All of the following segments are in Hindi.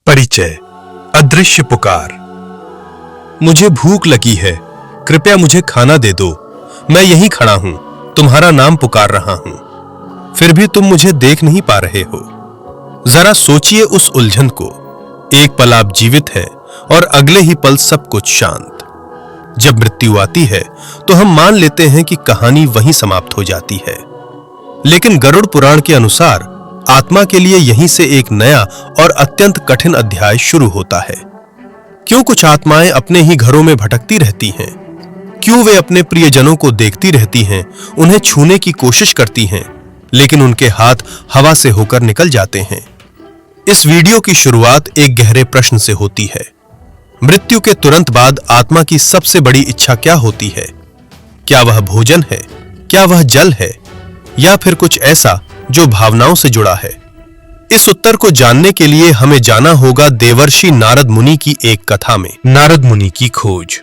परिचय। अदृश्य पुकार। मुझे भूख लगी है, कृपया मुझे खाना दे दो। मैं यहीं खड़ा हूं, तुम्हारा नाम पुकार रहा हूं, फिर भी तुम मुझे देख नहीं पा रहे हो। जरा सोचिए उस उलझन को। एक पल आप जीवित हैं और अगले ही पल सब कुछ शांत। जब मृत्यु आती है तो हम मान लेते हैं कि कहानी वहीं समाप्त हो जाती है, लेकिन गरुड़ पुराण के अनुसार आत्मा के लिए यहीं से एक नया और अत्यंत कठिन अध्याय शुरू होता है। क्यों कुछ आत्माएं अपने ही घरों में भटकती रहती हैं? क्यों वे अपने प्रियजनों को देखती रहती हैं, उन्हें छूने की कोशिश करती हैं, लेकिन उनके हाथ हवा से होकर निकल जाते हैं? इस वीडियो की शुरुआत एक गहरे प्रश्न से होती है। मृत्यु के तुरंत बाद आत्मा की सबसे बड़ी इच्छा क्या होती है? क्या वह भोजन है? क्या वह जल है? या फिर कुछ ऐसा जो भावनाओं से जुड़ा है? इस उत्तर को जानने के लिए हमें जाना होगा देवर्षि नारद मुनि की एक कथा में। नारद मुनि की खोज।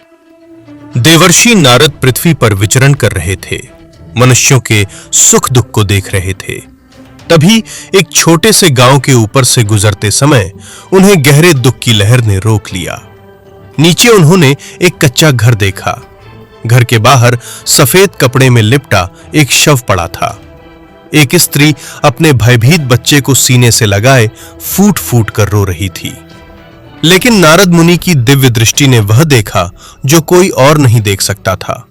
देवर्षि नारद पृथ्वी पर विचरण कर रहे थे, मनुष्यों के सुख दुख को देख रहे थे। तभी एक छोटे से गांव के ऊपर से गुजरते समय उन्हें गहरे दुख की लहर ने रोक लिया। नीचे उन्होंने एक कच्चा घर देखा। घर के बाहर सफेद कपड़े में लिपटा एक शव पड़ा था। एक स्त्री अपने भयभीत बच्चे को सीने से लगाए फूट फूट कर रो रही थी। लेकिन नारद मुनि की दिव्य दृष्टि ने वह देखा जो कोई और नहीं देख सकता था।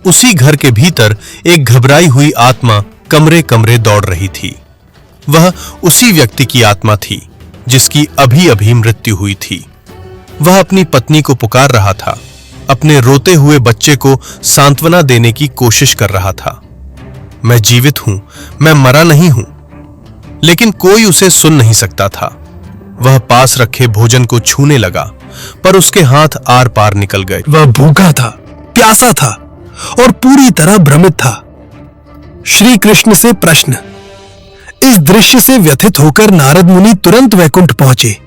उसी घर के भीतर एक घबराई हुई आत्मा कमरे कमरे दौड़ रही थी। वह उसी व्यक्ति की आत्मा थी जिसकी अभी अभी मृत्यु हुई थी। वह अपनी पत्नी को पुकार रहा था, अपने रोते हुए बच्चे को सांत्वना देने की कोशिश कर रहा था। मैं जीवित हूं, मैं मरा नहीं हूं। लेकिन कोई उसे सुन नहीं सकता था। वह पास रखे भोजन को छूने लगा, पर उसके हाथ आर पार निकल गए। वह भूखा था, प्यासा था और पूरी तरह भ्रमित था। श्री कृष्ण से प्रश्न। इस दृश्य से व्यथित होकर नारद मुनि तुरंत वैकुंठ पहुंचे।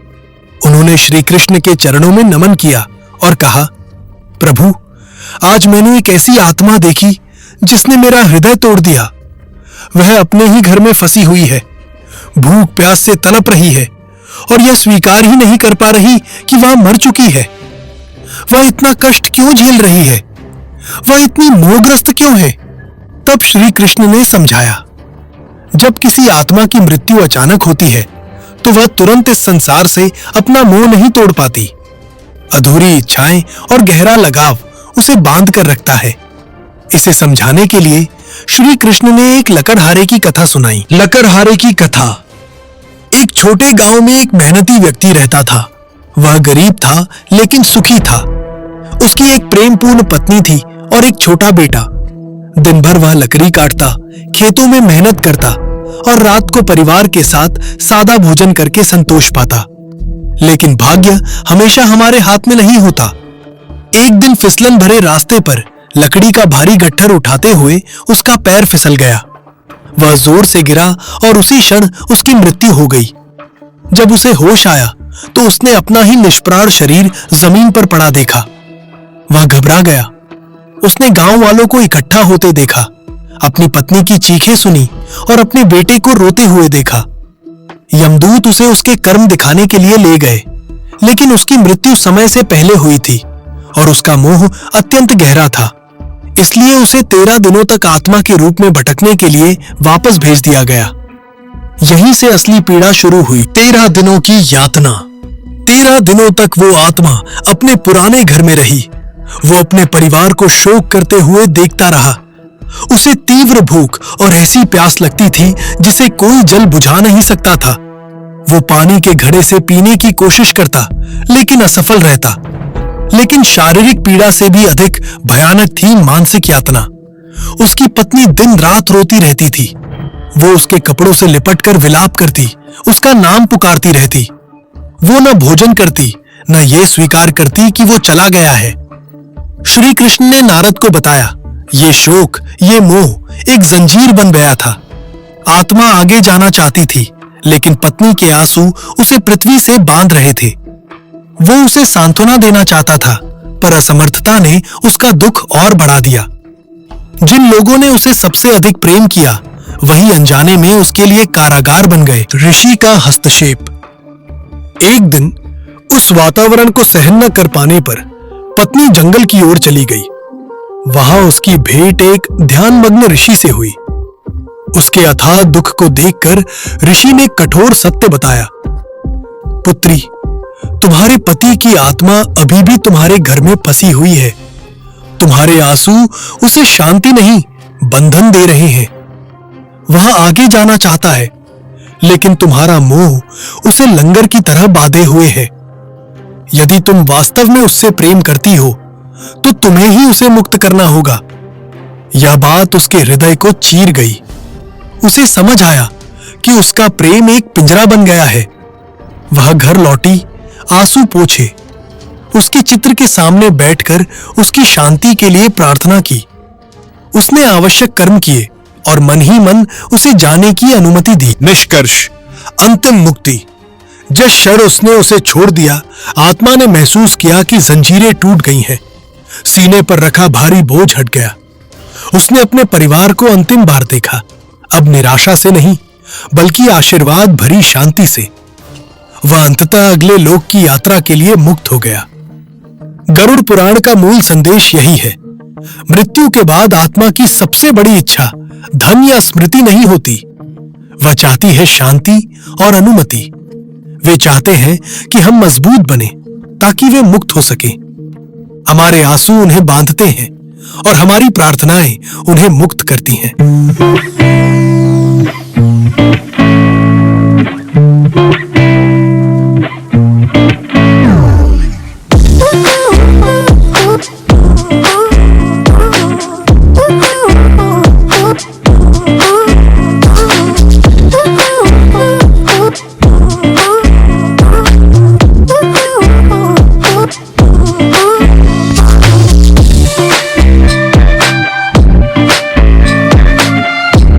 उन्होंने श्री कृष्ण के चरणों में नमन किया और कहा, प्रभु, आज मैंने एक ऐसी आत्मा देखी जिसने मेरा हृदय तोड़ दिया। वह अपने ही घर में फंसी हुई है, भूख प्यास से तड़प रही है और यह स्वीकार ही नहीं कर पा रही कि वह मर चुकी है। वह इतना कष्ट क्यों झेल रही है? वह इतनी मोहग्रस्त क्यों है? तब श्री कृष्ण ने समझाया, जब किसी आत्मा की मृत्यु अचानक होती है तो वह तुरंत इस संसार से अपना मोह नहीं तोड़ पाती। अधूरी इच्छाएं और गहरा लगाव उसे बांध कर रखता है। इसे समझाने के लिए श्री कृष्ण ने एक लकड़हारे की कथा सुनाई। लकड़हारे की कथा। एक छोटे गांव में एक मेहनती व्यक्ति रहता था। वह गरीब था लेकिन सुखी था। उसकी एक प्रेमपूर्ण पत्नी थी और एक छोटा बेटा। दिन भर वह लकड़ी काटता, खेतों में मेहनत करता और रात को परिवार के साथ सादा भोजन करके संतोष पाता। लेकिन भाग्य हमेशा हमारे हाथ में नहीं होता। एक दिन फिसलन भरे रास्ते पर लकड़ी का भारी गट्ठर उठाते हुए उसका पैर फिसल गया। वह जोर से गिरा और उसी क्षण उसकी मृत्यु हो गई। जब उसे होश आया तो उसने अपना ही निष्प्राण शरीर जमीन पर पड़ा देखा। वह घबरा गया। उसने गांव वालों को इकट्ठा होते देखा, अपनी पत्नी की चीखें सुनी और अपने बेटे को रोते हुए देखा। यमदूत उसे उसके कर्म दिखाने के लिए ले गए, लेकिन उसकी मृत्यु समय से पहले हुई थी और उसका मोह अत्यंत गहरा था। इसलिए उसे 13 दिनों तक आत्मा के रूप में भटकने के लिए वापस भेज दिया गया। यहीं से असली पीड़ा शुरू हुई। 13 दिनों की यातना। 13 दिनों तक वो आत्मा अपने पुराने घर में रही। वो अपने परिवार को शोक करते हुए देखता रहा। उसे तीव्र भूख और ऐसी प्यास लगती थी जिसे कोई जल बुझा नहीं सकता था। वो पानी के घड़े से पीने की कोशिश करता लेकिन असफल रहता। लेकिन शारीरिक पीड़ा से भी अधिक भयानक थी मानसिक यातना। उसकी पत्नी दिन रात रोती रहती थी। वो उसके कपड़ों से लिपटकर विलाप करती, उसका नाम पुकारती रहती। वो न भोजन करती, न ये स्वीकार करती कि वो चला गया है। श्री कृष्ण ने नारद को बताया, ये शोक, ये मोह एक जंजीर बन गया था। आत्मा आगे जाना चाहती थी, लेकिन पत्नी के आंसू उसे पृथ्वी से बांध रहे थे। वो उसे सांत्वना देना चाहता था, पर असमर्थता ने उसका दुख और बढ़ा दिया। जिन लोगों ने उसे सबसे अधिक प्रेम किया, वही अनजाने में उसके लिए कारागार बन गए। ऋषि का हस्तक्षेप। एक दिन उस वातावरण को सहन न कर पाने पर पत्नी जंगल की ओर चली गई। वहां उसकी भेंट एक ध्यानमग्न ऋषि से हुई। उसके अथाह दुख को देखकर ऋषि ने कठोर सत्य बताया। पुत्री, तुम्हारे पति की आत्मा अभी भी तुम्हारे घर में फंसी हुई है। तुम्हारे आंसू उसे शांति नहीं, बंधन दे रहे हैं। वह आगे जाना चाहता है, लेकिन तुम्हारा मोह उसे लंगर की तरह बांधे हुए है। यदि तुम वास्तव में उससे प्रेम करती हो, तो तुम्हें ही उसे मुक्त करना होगा। यह बात उसके हृदय को चीर गई। उसे समझ आया कि उसका प्रेम एक पिंजरा बन गया है। वह घर लौटी, आंसू पोंछे। उसके चित्र के सामने बैठकर उसकी शांति के लिए प्रार्थना की। उसने आवश्यक कर्म किए और मन ही मन उसे जाने की अनुमति दी। निष्कर्ष, अंतिम मुक्ति। जिस क्षण उसने उसे छोड़ दिया, आत्मा ने महसूस किया कि जंजीरें टूट गई हैं। सीने पर रखा भारी बोझ हट गया। उसने अपने परिवार को अंतिम बार देखा, अब निराशा से नहीं, बल्कि आशीर्वाद भरी शांति से। वह अंततः अगले लोक की यात्रा के लिए मुक्त हो गया। गरुड़ पुराण का मूल संदेश यही है। मृत्यु के बाद आत्मा की सबसे बड़ी इच्छा धन या स्मृति नहीं होती। वह चाहती है शांति और अनुमति। वे चाहते हैं कि हम मजबूत बने ताकि वे मुक्त हो सके। हमारे आंसू उन्हें बांधते हैं और हमारी प्रार्थनाएं उन्हें मुक्त करती हैं।